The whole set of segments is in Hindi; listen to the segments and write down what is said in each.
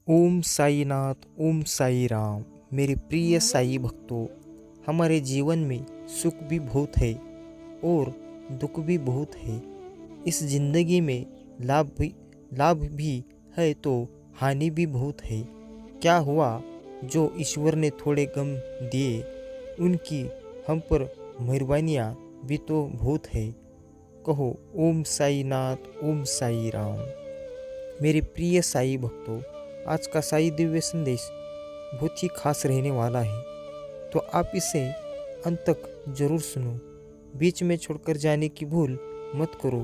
ओम साईनाथ, ओम साई राम। मेरे प्रिय साई भक्तों, हमारे जीवन में सुख भी बहुत है और दुख भी बहुत है। इस जिंदगी में लाभ भी है तो हानि भी बहुत है। क्या हुआ जो ईश्वर ने थोड़े गम दिए, उनकी हम पर मेहरबानियाँ भी तो बहुत है। कहो ओम साईनाथ, ओम साई राम। मेरे प्रिय साई भक्तों, आज का साई दिव्य संदेश बहुत ही खास रहने वाला है, तो आप इसे अंत तक जरूर सुनो। बीच में छोड़कर जाने की भूल मत करो।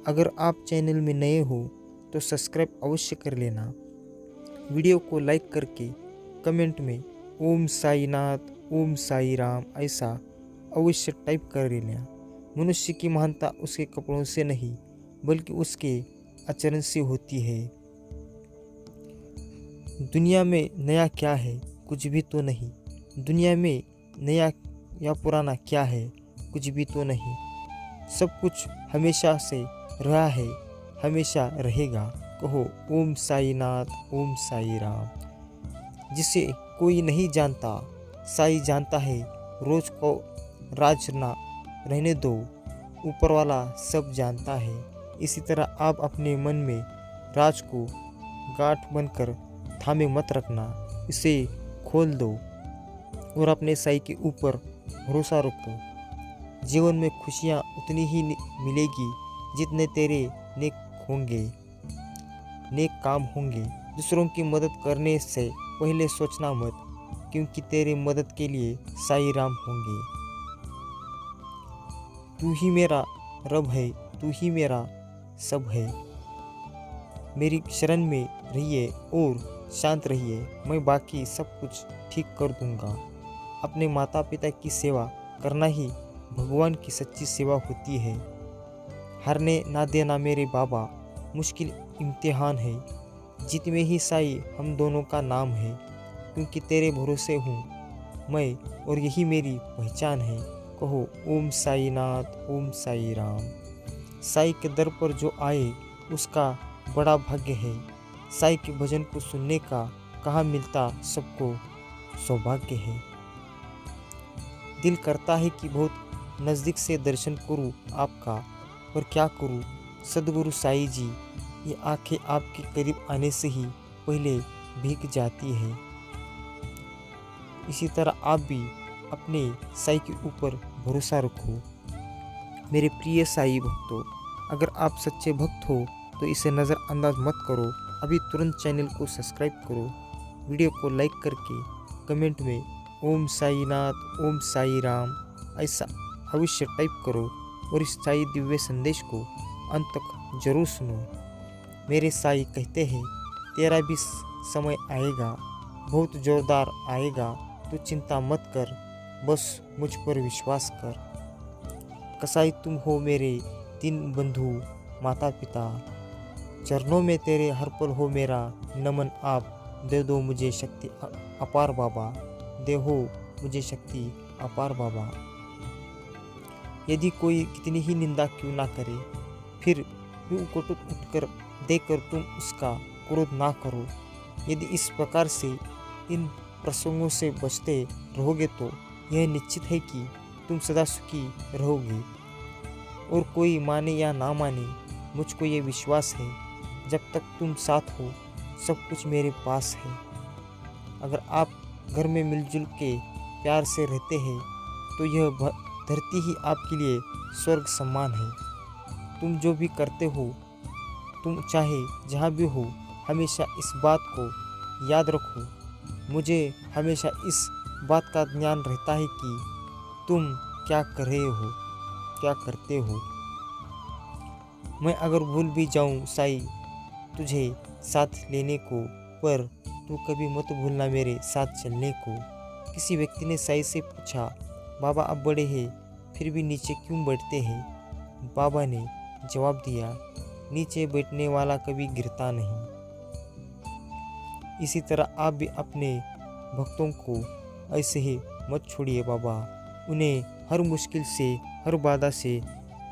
अगर आप चैनल में नए हो तो सब्सक्राइब अवश्य कर लेना। वीडियो को लाइक करके कमेंट में ओम साईनाथ, ओम साई राम ऐसा अवश्य टाइप कर लेना। मनुष्य की महानता उसके कपड़ों से नहीं बल्कि उसके आचरण से होती है। दुनिया में नया क्या है, कुछ भी तो नहीं। दुनिया में नया या पुराना क्या है, कुछ भी तो नहीं। सब कुछ हमेशा से रहा है, हमेशा रहेगा। कहो ओम साईनाथ, ओम साई राम। जिसे कोई नहीं जानता, साई जानता है। रोज को राज ना रहने दो, ऊपर वाला सब जानता है। इसी तरह आप अपने मन में राज को गांठ बनकर थामे मत रखना, इसे खोल दो और अपने साई के ऊपर भरोसा रखो। जीवन में खुशियाँ उतनी ही मिलेगी जितने तेरे नेक काम होंगे। दूसरों की मदद करने से पहले सोचना मत, क्योंकि तेरे मदद के लिए साई राम होंगे। तू ही मेरा रब है, तू ही मेरा सब है। मेरी शरण में रहिए और शांत रहिए, मैं बाकी सब कुछ ठीक कर दूंगा। अपने माता पिता की सेवा करना ही भगवान की सच्ची सेवा होती है। हारने ना देना मेरे बाबा, मुश्किल इम्तिहान है। जीत में ही साई हम दोनों का नाम है, क्योंकि तेरे भरोसे हूँ मैं और यही मेरी पहचान है। कहो ओम साईनाथ, ओम साई राम। साई के दर पर जो आए उसका बड़ा भाग्य है। साई के भजन को सुनने का कहाँ मिलता सबको सौभाग्य है। दिल करता है कि बहुत नज़दीक से दर्शन करूं आपका, पर क्या करूं सदगुरु साई जी, ये आंखें आपके करीब आने से ही पहले भीग जाती है। इसी तरह आप भी अपने साई के ऊपर भरोसा रखो। मेरे प्रिय साई भक्तों, अगर आप सच्चे भक्त हो तो इसे नज़रअंदाज मत करो। अभी तुरंत चैनल को सब्सक्राइब करो, वीडियो को लाइक करके कमेंट में ओम साईनाथ, ओम साई राम ऐसा अवश्य टाइप करो और इस साई दिव्य संदेश को अंत तक जरूर सुनो। मेरे साई कहते हैं, तेरा भी समय आएगा, बहुत जोरदार आएगा। तू चिंता मत कर, बस मुझ पर विश्वास कर। कसाई तुम हो मेरे तीन बंधु माता पिता, चरणों में तेरे हर पल हो मेरा नमन। आप दे दो मुझे शक्ति अपार बाबा, दे हो मुझे शक्ति अपार बाबा। यदि कोई कितनी ही निंदा क्यों ना करे, फिर भी कटुत उठकर देकर तुम उसका क्रोध ना करो। यदि इस प्रकार से इन प्रसंगों से बचते रहोगे तो यह निश्चित है कि तुम सदा सुखी रहोगे। और कोई माने या ना माने, मुझको ये विश्वास है, जब तक तुम साथ हो सब कुछ मेरे पास है। अगर आप घर में मिलजुल के प्यार से रहते हैं तो यह धरती ही आपके लिए स्वर्ग समान है। तुम जो भी करते हो, तुम चाहे जहाँ भी हो, हमेशा इस बात को याद रखो। मुझे हमेशा इस बात का ज्ञान रहता है कि तुम क्या कर रहे हो, क्या करते हो। मैं अगर भूल भी जाऊं साई तुझे साथ लेने को, पर तू कभी मत भूलना मेरे साथ चलने को। किसी व्यक्ति ने साई से पूछा, बाबा आप बड़े हैं फिर भी नीचे क्यों बैठते हैं? बाबा ने जवाब दिया, नीचे बैठने वाला कभी गिरता नहीं। इसी तरह आप भी अपने भक्तों को ऐसे ही मत छोड़िए बाबा। उन्हें हर मुश्किल से, हर बाधा से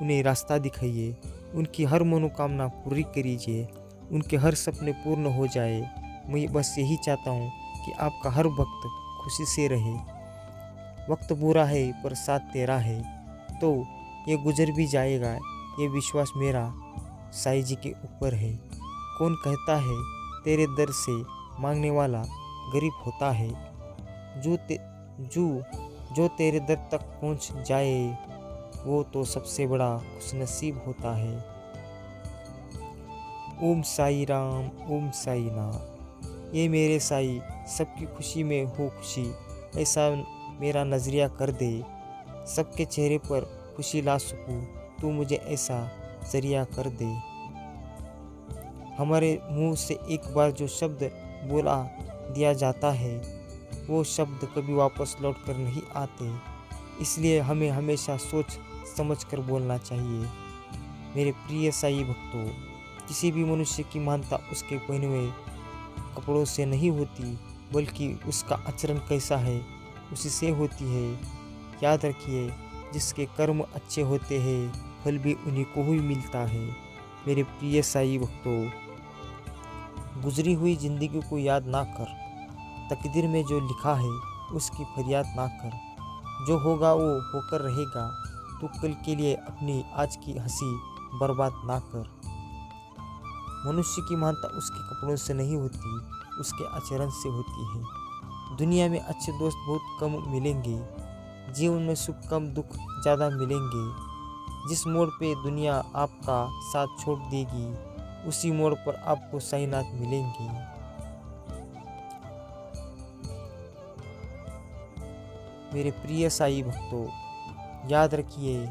उन्हें रास्ता दिखाइए। उनकी हर मनोकामना पूरी करिए, उनके हर सपने पूर्ण हो जाए। मैं बस यही चाहता हूँ कि आपका हर वक्त खुशी से रहे। वक्त बुरा है पर साथ तेरा है, तो ये गुजर भी जाएगा, ये विश्वास मेरा साईं जी के ऊपर है। कौन कहता है तेरे दर से मांगने वाला गरीब होता है, जो ते जो जो तेरे दर तक पहुंच जाए वो तो सबसे बड़ा खुशनसीब होता है। ओम साई राम, ओम साई नाथ। ये मेरे साई सबकी खुशी में हो खुशी, ऐसा मेरा नजरिया कर दे। सबके चेहरे पर खुशी ला सकूं, तू मुझे ऐसा जरिया कर दे। हमारे मुंह से एक बार जो शब्द बोला दिया जाता है, वो शब्द कभी वापस लौट कर नहीं आते। इसलिए हमें हमेशा सोच समझ कर बोलना चाहिए। मेरे प्रिय साई भक्तों, किसी भी मनुष्य की महानता उसके पहने हुए कपड़ों से नहीं होती, बल्कि उसका आचरण कैसा है उसी से होती है। याद रखिए, जिसके कर्म अच्छे होते हैं फल भी उन्हीं को ही मिलता है। मेरे प्रिय साई भक्तों, गुजरी हुई जिंदगी को याद ना कर, तकदीर में जो लिखा है उसकी फरियाद ना कर। जो होगा वो होकर रहेगा, तू कल के लिए अपनी आज की हंसी बर्बाद ना कर। मनुष्य की महानता उसके कपड़ों से नहीं होती, उसके आचरण से होती है। दुनिया में अच्छे दोस्त बहुत कम मिलेंगे, जीवन में सुख कम दुख ज़्यादा मिलेंगे। जिस मोड़ पे दुनिया आपका साथ छोड़ देगी, उसी मोड़ पर आपको साईनाथ मिलेंगे। मेरे प्रिय साई भक्तों, याद रखिए,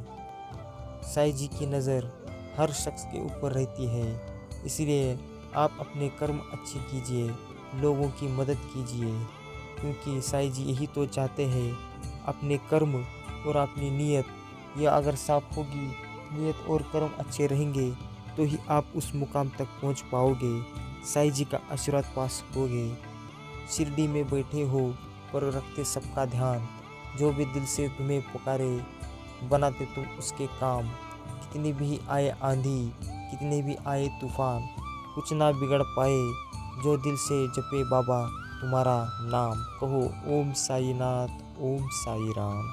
साईं जी की नज़र हर शख्स के ऊपर रहती है। इसलिए आप अपने कर्म अच्छे कीजिए, लोगों की मदद कीजिए, क्योंकि साईं जी यही तो चाहते हैं। अपने कर्म और अपनी नीयत यह अगर साफ होगी, नीयत और कर्म अच्छे रहेंगे, तो ही आप उस मुकाम तक पहुंच पाओगे, साईं जी का आशीर्वाद पा सकोगे। शिरडी में बैठे हो पर रखते सबका ध्यान, जो भी दिल से तुम्हें पुकारे बनाते तुम उसके काम। कितनी भी आए आंधी, कितने भी आए तूफान, कुछ ना बिगड़ पाए, जो दिल से जपे बाबा तुम्हारा नाम। कहो ओम साई नाथ, ओम साई राम।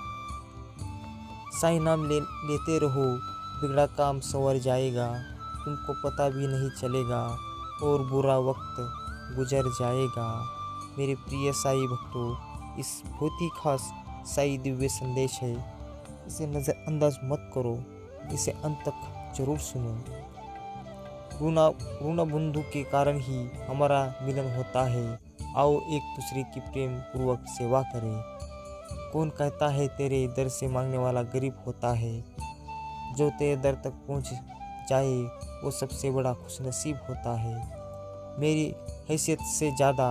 साई नाम लेते रहो, बिगड़ा काम संवर जाएगा, तुमको पता भी नहीं चलेगा और बुरा वक्त गुजर जाएगा। मेरे प्रिय साई भक्तों, इस बहुत ही खास साई दिव्य संदेश है, इसे नज़रअंदाज मत करो, इसे अंत तक जरूर सुनो। ऋण बंधु के कारण ही हमारा मिलन होता है। आओ एक दूसरे की प्रेम पूर्वक सेवा करें। कौन कहता है तेरे दर से मांगने वाला गरीब होता है, जो तेरे दर तक पहुंच जाए वो सबसे बड़ा खुशनसीब होता है। मेरी हैसियत से ज़्यादा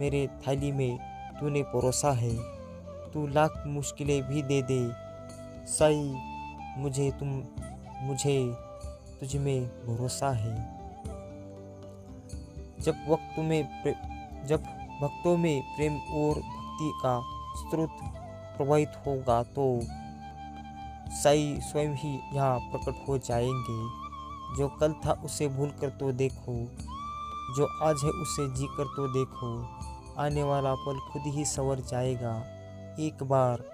मेरे थाली में तूने परोसा है, तू लाख मुश्किलें भी दे दे साई, मुझे तुझ में भरोसा है। जब भक्तों में प्रेम और भक्ति का स्रोत प्रवाहित होगा, तो साई स्वयं ही यहाँ प्रकट हो जाएंगे। जो कल था उसे भूल कर तो देखो, जो आज है उसे जी कर तो देखो, आने वाला पल खुद ही संवर जाएगा। एक बार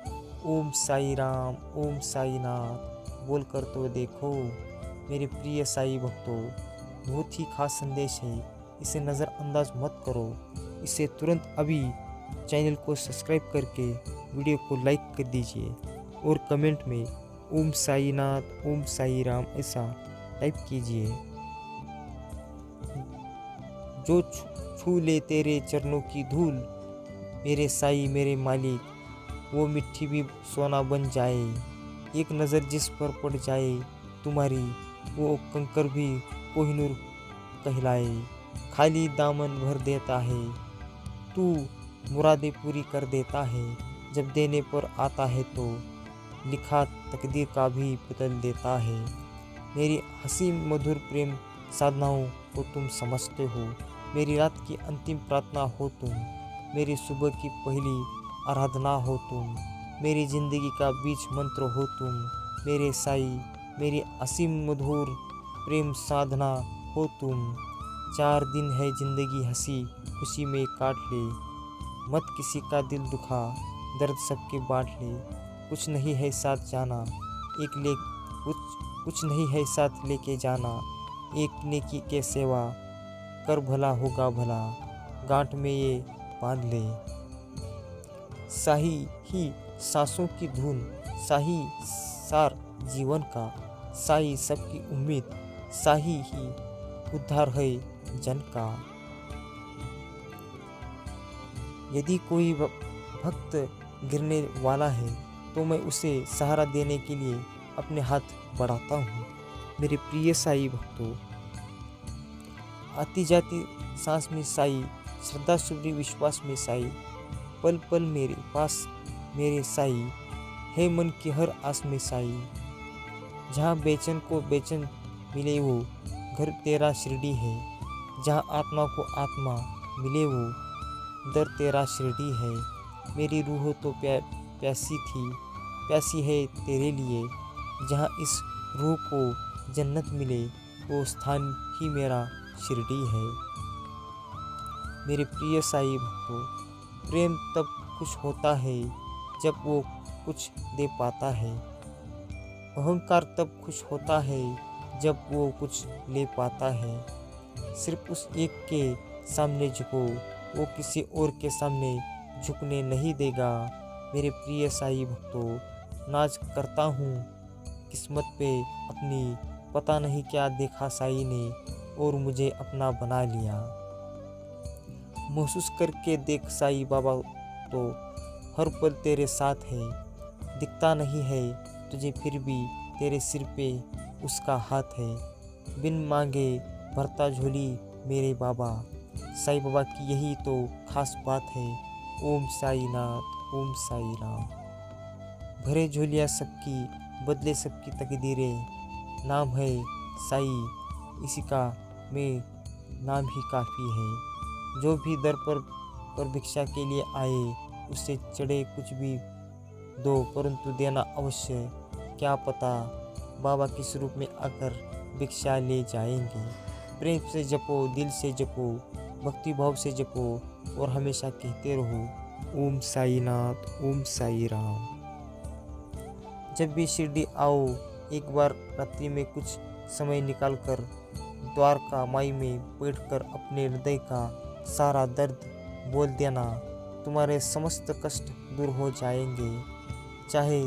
ओम साई राम, ओम साई नाथ बोल कर तो देखो। मेरे प्रिय साई भक्तों, बहुत ही खास संदेश है, इसे नज़रअंदाज मत करो। इसे तुरंत अभी चैनल को सब्सक्राइब करके वीडियो को लाइक कर दीजिए और कमेंट में ओम साई नाथ, ओम साई राम ऐसा टाइप कीजिए। जो छू ले तेरे चरणों की धूल, मेरे साई मेरे मालिक, वो मिट्टी भी सोना बन जाए। एक नज़र जिस पर पड़ जाए तुम्हारी, वो कंकर भी कोहिनूर कहलाए। खाली दामन भर देता है, तू मुरादें पूरी कर देता है। जब देने पर आता है तो लिखा तकदीर का भी बदल देता है। मेरी हंसी मधुर प्रेम साधनाओं को तुम समझते हो, मेरी रात की अंतिम प्रार्थना हो तुम, मेरी सुबह की पहली आराधना हो तुम, मेरी ज़िंदगी का बीच मंत्र हो तुम। मेरे साई, मेरी असीम मधुर प्रेम साधना हो तुम। 4 दिन है जिंदगी हंसी खुशी में काट ले, मत किसी का दिल दुखा, दर्द सबके बांट ले। कुछ नहीं है साथ जाना, एक ले कुछ नहीं है साथ लेके जाना, एक नेकी के सेवा कर भला होगा भला, गांठ में ये बांध ले। साही ही सांसों की धुन, साही सार जीवन का, साही सबकी उम्मीद, साही ही उद्धार है जन का। यदि कोई भक्त गिरने वाला है तो मैं उसे सहारा देने के लिए अपने हाथ बढ़ाता हूँ। मेरे प्रिय साई भक्तों, आती जाती सांस में साई, श्रद्धा सुधरी विश्वास में साई, पल पल मेरे पास मेरे साई, है मन की हर आस में साई। जहाँ बेचैन को बेचैन मिले वो घर तेरा शिरडी है, जहाँ आत्मा को आत्मा मिले वो दर तेरा शिरडी है। मेरी रूह तो प्यासी थी, प्यासी है तेरे लिए, जहाँ इस रूह को जन्नत मिले वो स्थान ही मेरा शिरडी है। मेरे प्रिय साई भक्तों, प्रेम तब खुश होता है जब वो कुछ दे पाता है, अहंकार तब खुश होता है जब वो कुछ ले पाता है। सिर्फ उस एक के सामने झुको, वो किसी और के सामने झुकने नहीं देगा। मेरे प्रिय साई भक्तों, नाज करता हूँ किस्मत पे अपनी, पता नहीं क्या देखा साई ने और मुझे अपना बना लिया। महसूस करके देख साई बाबा तो हर पल तेरे साथ है, दिखता नहीं है तुझे फिर भी तेरे सिर पे उसका हाथ है। बिन मांगे भरता झोली मेरे बाबा, साई बाबा की यही तो खास बात है। ओम साई नाथ, ओम साई राम। भरे झोलियाँ सबकी, बदले सबकी तकदीरें, नाम है साई इसी का मैं नाम ही काफ़ी है। जो भी दर पर भिक्षा के लिए आए, उससे चढ़े कुछ भी दो, परंतु देना अवश्य, क्या पता बाबा किस रूप में आकर भिक्षा ले जाएंगे। प्रेम से जपो, दिल से जपो, भक्ति भाव से जपो और हमेशा कहते रहो ओम साई नाथ, ओम साई राम। जब भी शिरडी आओ, एक बार रात्रि में कुछ समय निकालकर द्वारका माई में बैठकर अपने हृदय का सारा दर्द बोल देना, तुम्हारे समस्त कष्ट दूर हो जाएंगे। चाहे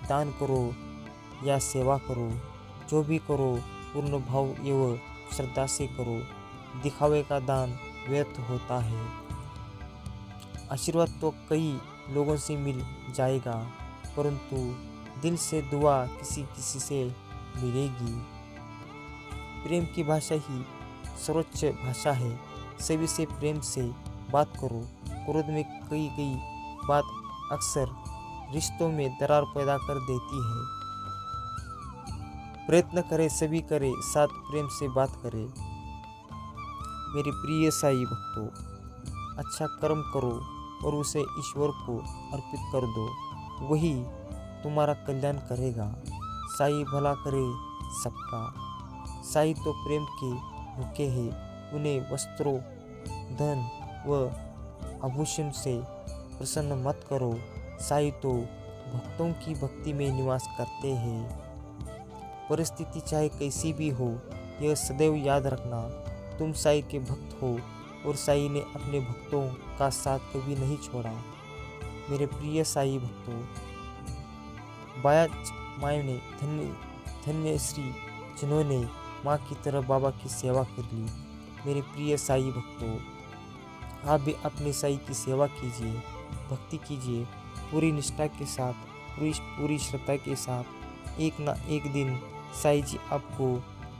दान करो या सेवा करो, जो भी करो पूर्ण भाव एवं श्रद्धा से करो। दिखावे का दान व्यर्थ होता है। आशीर्वाद तो कई लोगों से मिल जाएगा, परंतु दिल से दुआ किसी किसी से मिलेगी। प्रेम की भाषा ही सर्वोच्च भाषा है। सभी से प्रेम से बात करो। क्रोध में कई बात अक्सर रिश्तों में दरार पैदा कर देती है। प्रयत्न करें, सभी करें, साथ प्रेम से बात करें। मेरे प्रिय साई भक्तों, अच्छा कर्म करो और उसे ईश्वर को अर्पित कर दो, वही तुम्हारा कल्याण करेगा। साई भला करे सबका। साई तो प्रेम के भूखे हैं, उन्हें वस्त्रों, धन व आभूषण से प्रसन्न मत करो। साई तो भक्तों की भक्ति में निवास करते हैं। परिस्थिति चाहे कैसी भी हो, यह सदैव याद रखना, तुम साई के भक्त हो और साई ने अपने भक्तों का साथ कभी नहीं छोड़ा। मेरे प्रिय साई भक्तों, बाया माँ ने धन्य श्री जिन्होंने माँ की तरह बाबा की सेवा कर ली। मेरे प्रिय साई भक्तों, आप भी अपने साई की सेवा कीजिए, भक्ति कीजिए, पूरी निष्ठा के साथ, पूरी श्रद्धा के साथ। एक ना एक दिन साई जी आपको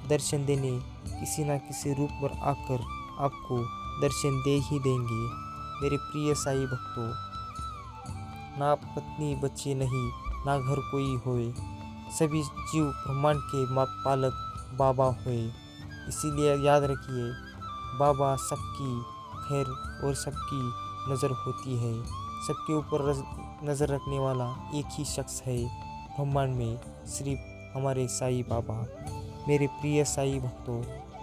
दर्शन देने किसी न किसी रूप पर आकर आपको दर्शन दे ही देंगे। मेरे प्रिय साई भक्तों, ना पत्नी बच्चे नहीं, ना घर कोई होए, सभी जीव ब्रह्मांड के पालक बाबा होए। इसीलिए याद रखिए, बाबा सबकी खैर और सबकी नज़र होती है। सबके ऊपर नज़र रखने वाला एक ही शख्स है ब्रह्मांड में, सिर्फ हमारे साई बाबा। मेरे प्रिय साई भक्तों,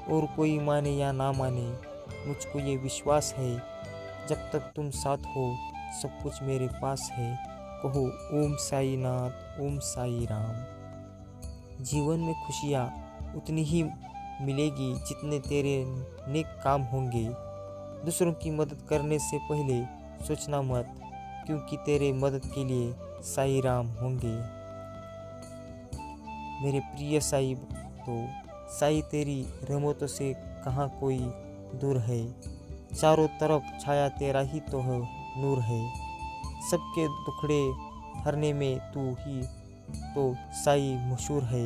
और कोई माने या ना माने, मुझको ये विश्वास है, जब तक तुम साथ हो सब कुछ मेरे पास है। कहो ओम साई नाथ, ओम साई राम। जीवन में खुशियाँ उतनी ही मिलेगी जितने तेरे नेक काम होंगे। दूसरों की मदद करने से पहले सोचना मत, क्योंकि तेरे मदद के लिए साई राम होंगे। मेरे प्रिय साई भक्तों, साई तेरी रहमतों से कहाँ कोई दूर है। चारों तरफ छाया तेरा ही तो है, नूर है। सबके दुखड़े हरने में तू ही तो साई मशहूर है।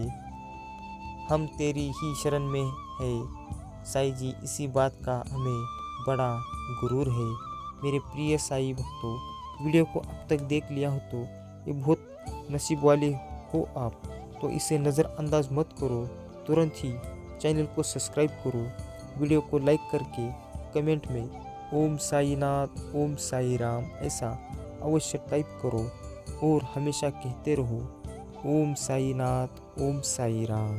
हम तेरी ही शरण में है साई जी, इसी बात का हमें बड़ा गुरूर है। मेरे प्रिय साई भक्तों, वीडियो को अब तक देख लिया हो तो ये बहुत नसीब वाले हो आप, तो इसे नज़रअंदाज मत करो, तुरंत ही चैनल को सब्सक्राइब करो, वीडियो को लाइक करके कमेंट में ओम साई नाथ, ओम साई राम ऐसा अवश्य टाइप करो और हमेशा कहते रहो ओम साई नाथ, ओम साई राम।